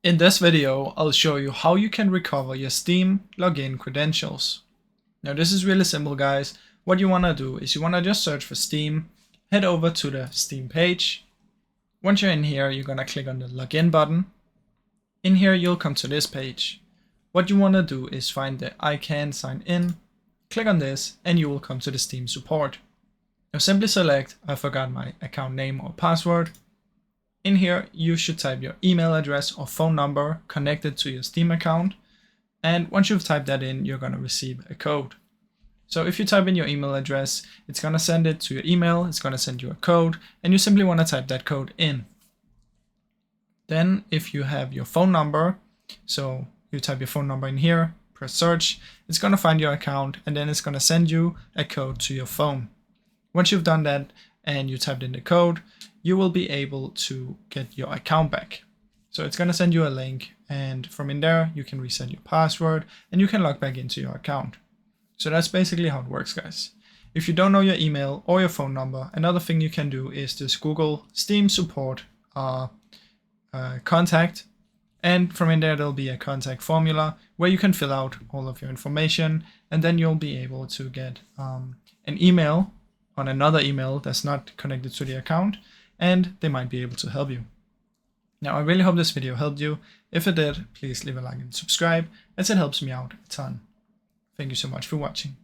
In this video, I'll show you how you can recover your Steam login credentials. Now this is really simple, guys. What you want to do is you want to just search for Steam, head over to the Steam page. Once you're in here, you're going to click on the login button. In here, you'll come to this page. What you want to do is find the I can sign in, click on this, and you will come to the Steam support. Now simply select I forgot my account name or password. In here, you should type your email address or phone number connected to your Steam account. And once you've typed that in, you're going to receive a code. So if you type in your email address, it's going to send it to your email, it's going to send you a code, and you simply want to type that code in. Then if you have your phone number, so you type your phone number in here, press search, it's going to find your account, and then it's going to send you a code to your phone. Once you've done that and you typed in the code, you will be able to get your account back. So it's going to send you a link, and from in there you can reset your password and you can log back into your account. So that's basically how it works, guys. If you don't know your email or your phone number, another thing you can do is just Google Steam support contact, and from in there there'll be a contact formula where you can fill out all of your information, and then you'll be able to get an email on another email that's not connected to the account, and they might be able to help you. Now, I really hope this video helped you. If it did, please leave a like and subscribe, as it helps me out a ton. Thank you so much for watching.